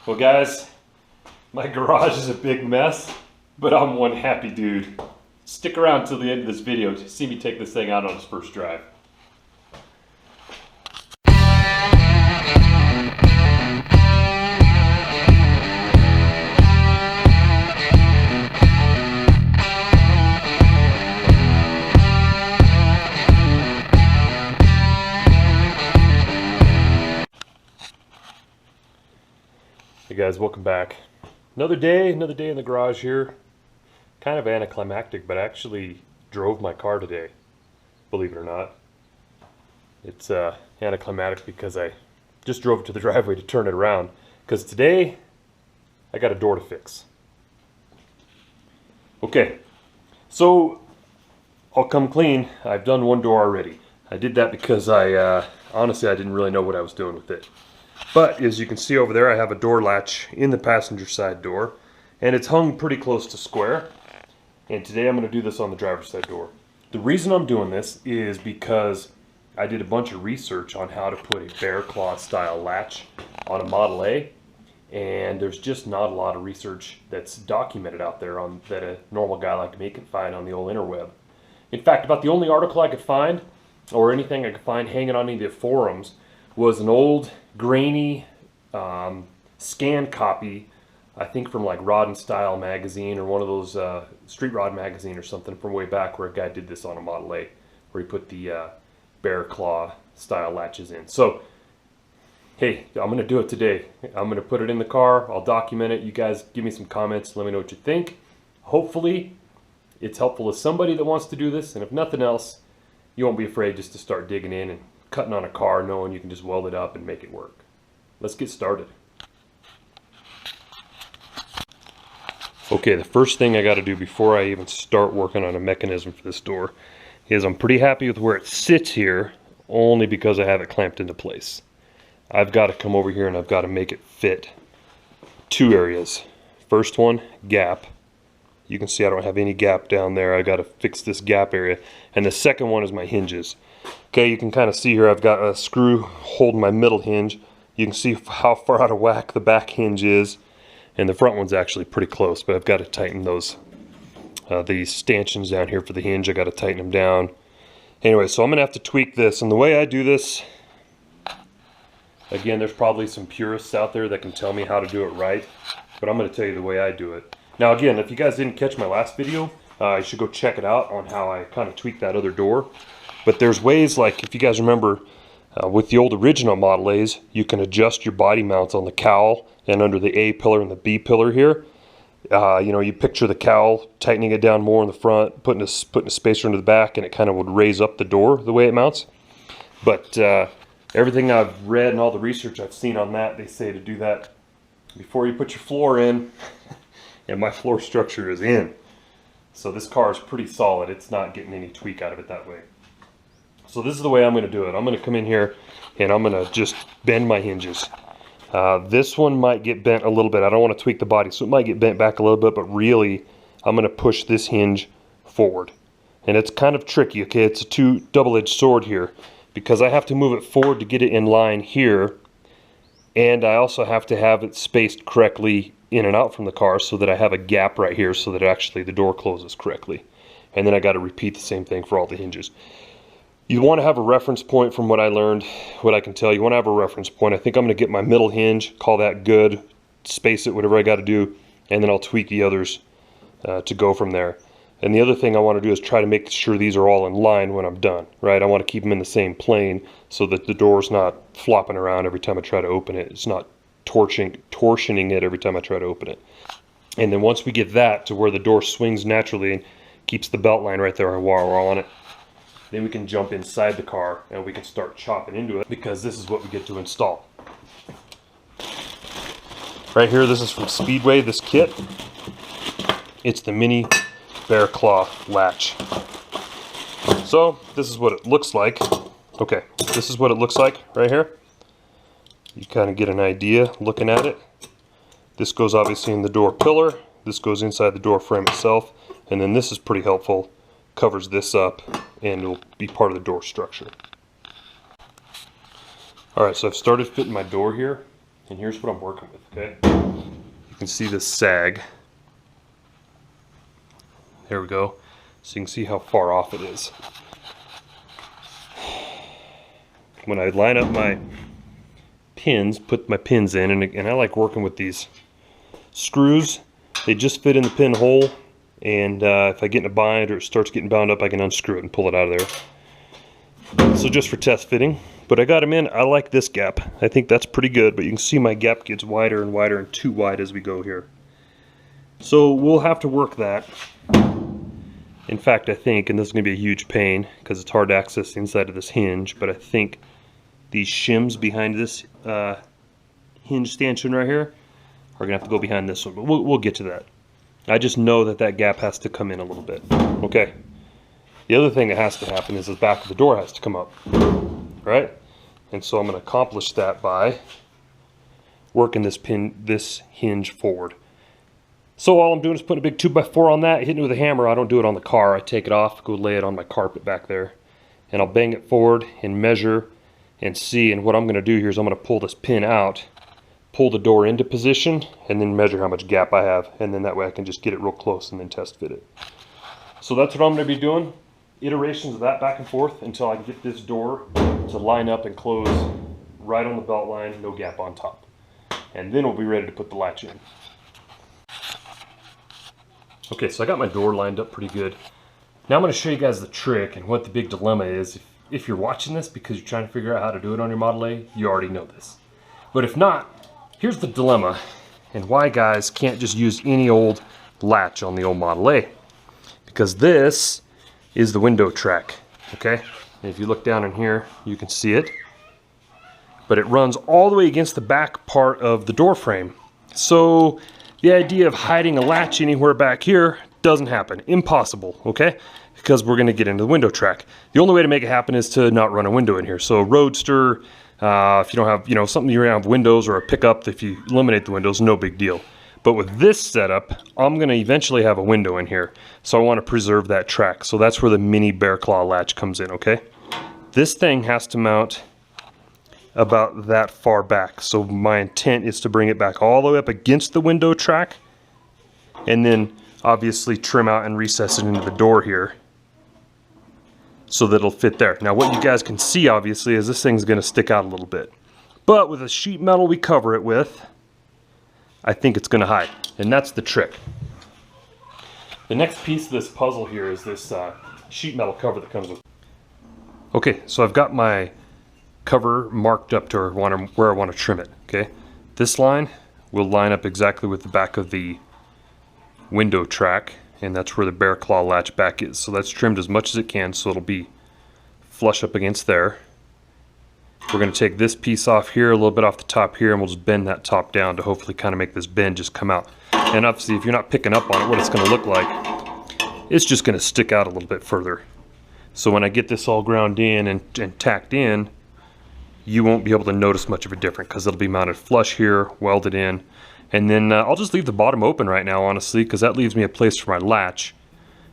Well guys, my garage is a big mess, but I'm one happy dude. Stick around till the end of this video to see me take this thing out on its first drive. Hey guys, welcome back. Another day in the garage here. Kind of anticlimactic, but I actually drove my car today, believe it or not. It's anticlimactic because I just drove it to the driveway to turn it around, because today I got a door to fix. Okay, so I'll come clean. I've done one door already. I did that because honestly I didn't really know what I was doing with it. But as you can see over there, I have a door latch in the passenger side door, and it's hung pretty close to square. And today I'm going to do this on the driver's side door. The reason I'm doing this is because I did a bunch of research on how to put a bear claw style latch on a Model A, and there's just not a lot of research that's documented out there on that a normal guy like me can find on the old interweb. In fact, about the only article I could find, or anything I could find hanging on any of the forums, was an old grainy scan copy, I think from like Rod and Style magazine or one of those Street Rod magazine or something from way back, where a guy did this on a Model A, where he put the bear claw style latches in. So hey, I'm going to do it today. I'm going to put it in the car. I'll document it. You guys give me some comments. Let me know what you think. Hopefully it's helpful to somebody that wants to do this, and if nothing else, you won't be afraid just to start digging in and cutting on a car, knowing you can just weld it up and make it work. Let's get started. Okay, the first thing I got to do before I even start working on a mechanism for this door is I'm pretty happy with where it sits here, only because I have it clamped into place. I've got to come over here and I've got to make it fit two areas. First one, gap. You can see I don't have any gap down there. I got to fix this gap area. And the second one is my hinges. Okay, you can kind of see here I've got a screw holding my middle hinge. You can see how far out of whack the back hinge is, and the front one's actually pretty close, but I've got to tighten those these stanchions down here for the hinge. I got to tighten them down. Anyway, so I'm gonna have to tweak this, and the way I do this, again, there's probably some purists out there that can tell me how to do it right, but I'm gonna tell you the way I do it. Now again, if you guys didn't catch my last video, you should go check it out on how I kind of tweak that other door. But there's ways, like if you guys remember with the old original Model A's, you can adjust your body mounts on the cowl and under the A pillar and the B pillar here. You know, you picture the cowl, tightening it down more in the front, putting a spacer into the back, and it kind of would raise up the door the way it mounts. But everything I've read and all the research I've seen on that, they say to do that before you put your floor in, and my floor structure is in. So this car is pretty solid. It's not getting any tweak out of it that way. So this is the way I'm going to do it. I'm going to come in here and I'm going to just bend my hinges. This one might get bent a little bit. I don't want to tweak the body, so it might get bent back a little bit, but really I'm going to push this hinge forward. And it's kind of tricky, okay? It's a double-edged sword here, because I have to move it forward to get it in line here, and I also have to have it spaced correctly in and out from the car so that I have a gap right here so that actually the door closes correctly. And then I got to repeat the same thing for all the hinges. You want to have a reference point. From what I learned, what I can tell, you want to have a reference point. I think I'm going to get my middle hinge, call that good, space it, whatever I got to do, and then I'll tweak the others to go from there. And the other thing I want to do is try to make sure these are all in line when I'm done, right? I want to keep them in the same plane so that the door's not flopping around every time I try to open it. It's not torsioning it every time I try to open it. And then once we get that to where the door swings naturally and keeps the belt line right there while we're on it, then we can jump inside the car and we can start chopping into it, because this is what we get to install. Right here, this is from Speedway, this kit. It's the mini bear claw latch. So this is what it looks like. Okay, this is what it looks like right here. You kind of get an idea looking at it. This goes obviously in the door pillar. This goes inside the door frame itself. And then this is pretty helpful. Covers this up and it'll be part of the door structure. Alright, so I've started fitting my door here, and here's what I'm working with, okay? can see this sag. There we go. So you can see how far off it is. When I line up my pins, put my pins in, and I like working with these screws. They just fit in the pin hole, and if I get in a bind or it starts getting bound up, I can unscrew it and pull it out of there. So just for test fitting. But I got them in. I like this gap. I think that's pretty good, but you can see my gap gets wider and wider and too wide as we go here. So we'll have to work that. In fact, I think, and this is going to be a huge pain because it's hard to access the inside of this hinge, but I think these shims behind this hinge stanchion right here are going to have to go behind this one, but we'll get to that. I just know that that gap has to come in a little bit. Okay. The other thing that has to happen is the back of the door has to come up, right? And so I'm going to accomplish that by working this hinge forward. So all I'm doing is putting a big 2x4 on that, hitting it with a hammer. I don't do it on the car. I take it off, go lay it on my carpet back there, and I'll bang it forward and measure and see. And what I'm going to do here is I'm going to pull this pin out, pull the door into position, and then measure how much gap I have. And then that way I can just get it real close and then test fit it. So that's what I'm going to be doing. Iterations of that back and forth until I can get this door to line up and close right on the belt line, no gap on top. And then we'll be ready to put the latch in. Okay, so I got my door lined up pretty good. Now I'm going to show you guys the trick and what the big dilemma is. If you're watching this because you're trying to figure out how to do it on your Model A, you already know this. But if not, here's the dilemma and why guys can't just use any old latch on the old Model A. Because this is the window track, okay? And if you look down in here, you can see it. But it runs all the way against the back part of the door frame. So the idea of hiding a latch anywhere back here doesn't happen. Impossible, okay? Because we're gonna get into the window track. The only way to make it happen is to not run a window in here. So a Roadster, if you don't have, something you have windows or a pickup, if you eliminate the windows, no big deal. But with this setup, I'm gonna eventually have a window in here. So I wanna preserve that track. So that's where the mini bear claw latch comes in, okay? This thing has to mount about that far back. So my intent is to bring it back all the way up against the window track and then obviously trim out and recess it into the door here so that it'll fit there. Now what you guys can see obviously is this thing's gonna stick out a little bit. But with the sheet metal we cover it with, I think it's gonna hide. And that's the trick. The next piece of this puzzle here is this sheet metal cover that comes with. Okay, so I've got my cover marked up to where I want to trim it, okay? This line will line up exactly with the back of the window track, and that's where the bear claw latch back is. So that's trimmed as much as it can so it'll be flush up against there. We're going to take this piece off here, a little bit off the top here, and we'll just bend that top down to hopefully kind of make this bend just come out. And obviously if you're not picking up on it, what it's going to look like, it's just going to stick out a little bit further. So when I get this all ground in and tacked in, you won't be able to notice much of a difference because it'll be mounted flush here, welded in. And then I'll just leave the bottom open right now, honestly, because that leaves me a place for my latch.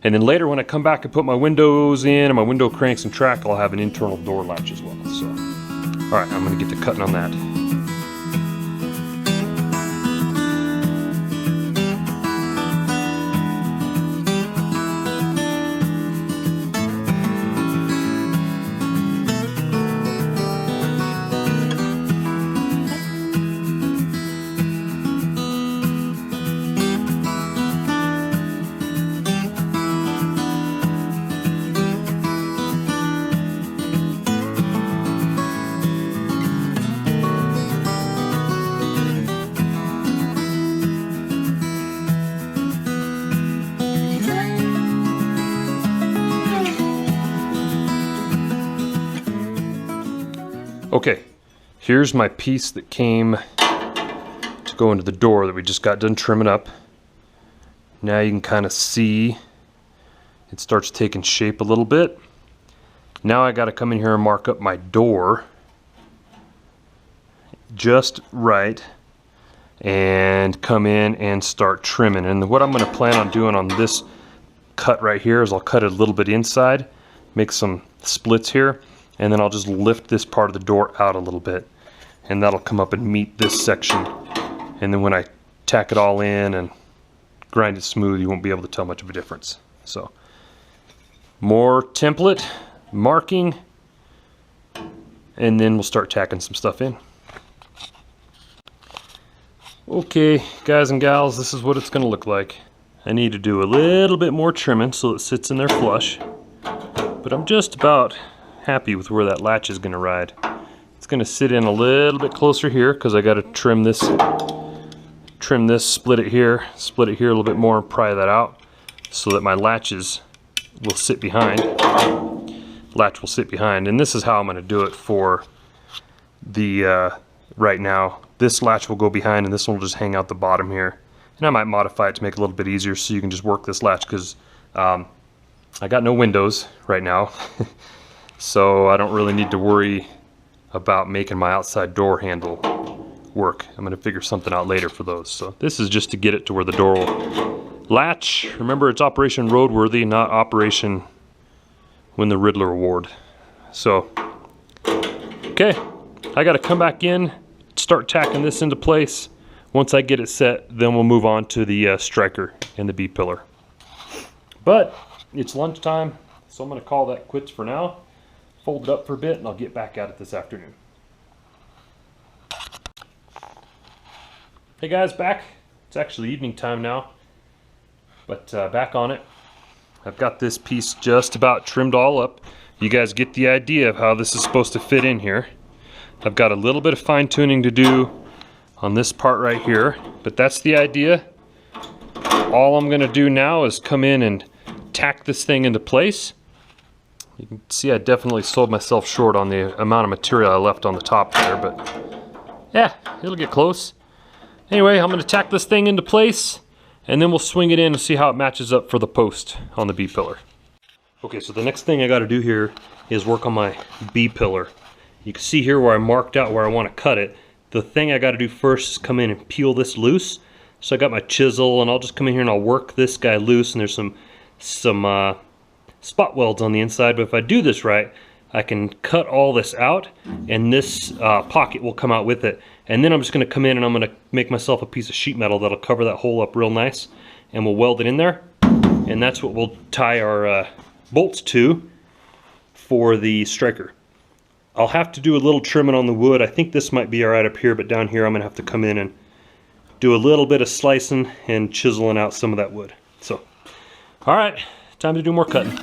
And then later when I come back and put my windows in and my window cranks and track, I'll have an internal door latch as well. So, all right, I'm gonna get to cutting on that. Okay, here's my piece that came to go into the door that we just got done trimming up. Now you can kind of see it starts taking shape a little bit. Now I got to come in here and mark up my door just right and come in and start trimming. And what I'm going to plan on doing on this cut right here is I'll cut it a little bit inside, make some splits here, and then I'll just lift this part of the door out a little bit, and that'll come up and meet this section. And then when I tack it all in and grind it smooth, you won't be able to tell much of a difference. So more template marking, and then we'll start tacking some stuff in. Okay, guys and gals, this is what it's gonna look like. I need to do a little bit more trimming so it sits in there flush, but I'm just about happy with where that latch is gonna ride. It's gonna sit in a little bit closer here because I gotta trim this, split it here a little bit more, and pry that out so that my latches will sit behind. Latch will sit behind, and this is how I'm gonna do it for the right now. This latch will go behind and this one will just hang out the bottom here. And I might modify it to make it a little bit easier so you can just work this latch, because I got no windows right now. So I don't really need to worry about making my outside door handle work. I'm gonna figure something out later for those. So this is just to get it to where the door will latch. Remember, it's Operation Roadworthy, not Operation Win the Riddler Award. So, okay, I gotta come back in, start tacking this into place. Once I get it set, then we'll move on to the striker and the B-pillar. But it's lunchtime, so I'm going to call that quits for now. Fold it up for a bit, and I'll get back at it this afternoon. Hey guys, back. It's actually evening time now, but back on it. I've got this piece just about trimmed all up. You guys get the idea of how this is supposed to fit in here. I've got a little bit of fine tuning to do on this part right here, but that's the idea. All I'm gonna do now is come in and tack this thing into place. You can see I definitely sold myself short on the amount of material I left on the top there, but yeah, it'll get close. Anyway, I'm gonna tack this thing into place, and then we'll swing it in and see how it matches up for the post on the B-pillar. Okay, so the next thing I gotta do here is work on my B-pillar. You can see here where I marked out where I want to cut it. The thing I got to do first is come in and peel this loose. So I got my chisel, and I'll just come in here and I'll work this guy loose, and there's some spot welds on the inside. But if I do this right, I can cut all this out, and this pocket will come out with it. And then I'm just going to come in and I'm going to make myself a piece of sheet metal that'll cover that hole up real nice, and we'll weld it in there. And that's what we'll tie our bolts to for the striker. I'll have to do a little trimming on the wood. I think this might be alright up here, but down here I'm going to have to come in and do a little bit of slicing and chiseling out some of that wood. So, alright, time to do more cutting.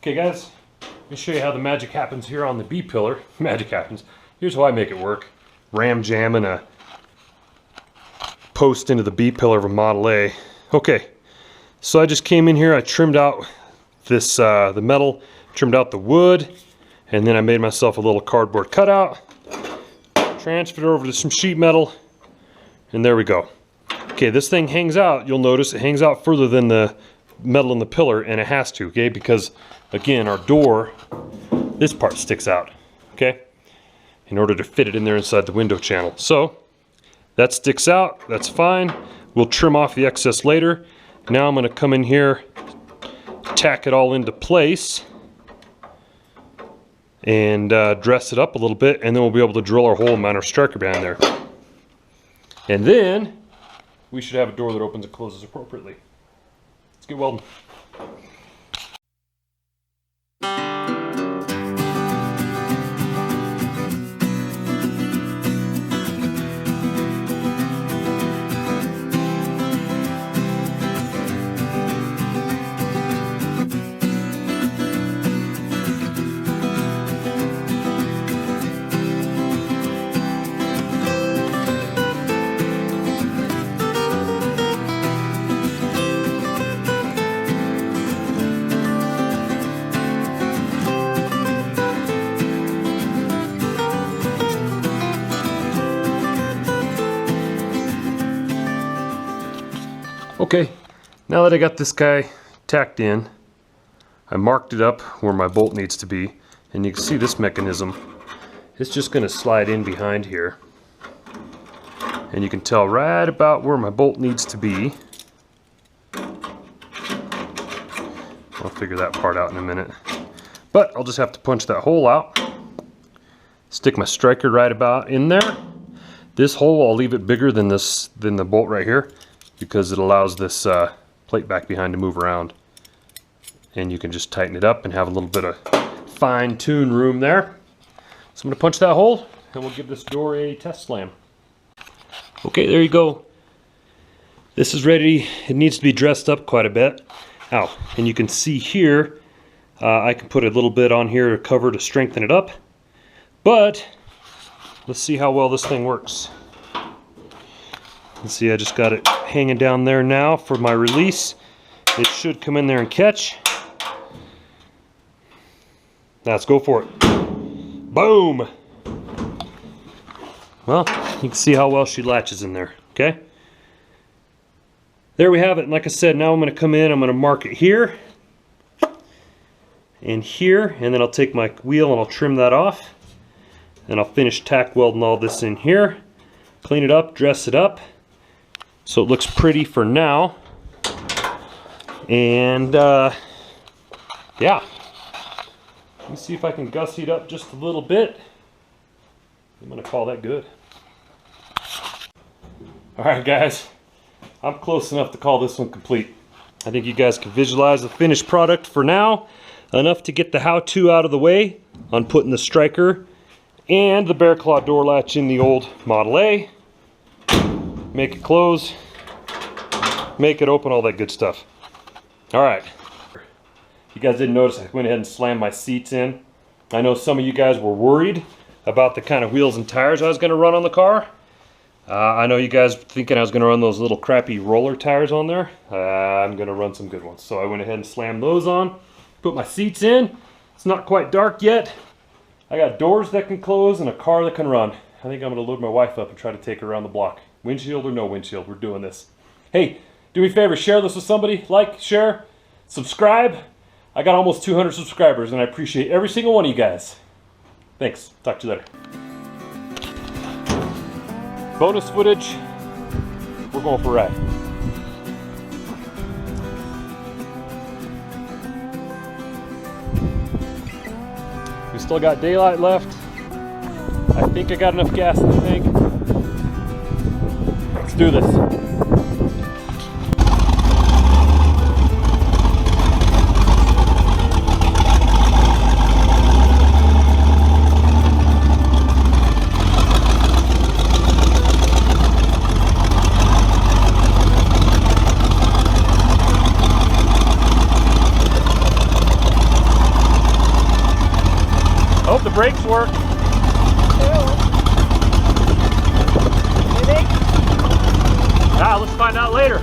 Okay guys, let me show you how the magic happens here on the B-pillar. Magic happens. Here's how I make it work. Ram jamming a post into the B-pillar of a Model A. Okay, so I just came in here, I trimmed out this the metal, trimmed out the wood, and then I made myself a little cardboard cutout, transferred it over to some sheet metal, and there we go. Okay, this thing hangs out. You'll notice it hangs out further than the metal in the pillar, and it has to, okay? Because, again, our door, this part sticks out, okay? In order to fit it in there inside the window channel. So, that sticks out. That's fine. We'll trim off the excess later. Now I'm going to come in here, tack it all into place, and dress it up a little bit, and then we'll be able to drill our hole and mount our striker behind there. And then we should have a door that opens and closes appropriately. Let's get welding. Okay, now that I got this guy tacked in, I marked it up where my bolt needs to be, and you can see this mechanism. It's just going to slide in behind here, and you can tell right about where my bolt needs to be. I'll figure that part out in a minute, but I'll just have to punch that hole out, stick my striker right about in there. This hole, I'll leave it bigger than the bolt right here, because it allows this plate back behind to move around, and you can just tighten it up and have a little bit of fine-tune room there. So I'm going to punch that hole, and we'll give this door a test slam. Okay, there you go. This is ready. It needs to be dressed up quite a bit. Ow. And you can see here, I can put a little bit on here to cover to strengthen it up, but let's see how well this thing works. Let's see, I just got it hanging down there now for my release. It should come in there and catch. Now let's go for it. Boom! Well, you can see how well she latches in there, okay? There we have it. And like I said, now I'm going to come in, I'm going to mark it here and here, and then I'll take my wheel and I'll trim that off. And I'll finish tack welding all this in here, clean it up, dress it up, so it looks pretty for now. And yeah, let me see if I can gussy it up just a little bit. I'm gonna call that good. Alright guys, I'm close enough to call this one complete. I think you guys can visualize the finished product for now, enough to get the how-to out of the way on putting the striker and the bear claw door latch in the old Model A. Make it close, make it open, all that good stuff. Alright, you guys didn't notice I went ahead and slammed my seats in. I know some of you guys were worried about the kind of wheels and tires I was going to run on the car. I know you guys were thinking I was going to run those little crappy roller tires on there. I'm going to run some good ones. So I went ahead and slammed those on, put my seats in. It's not quite dark yet. I got doors that can close and a car that can run. I think I'm going to load my wife up and try to take her around the block. Windshield or no windshield, we're doing this. Hey, do me a favor, share this with somebody. Like, share, subscribe. I got almost 200 subscribers and I appreciate every single one of you guys. Thanks. Talk to you later. Bonus footage. We're going for a ride. We still got daylight left. I think I got enough gas in the tank. Let's do this. I hope the brakes work. Let's find out later.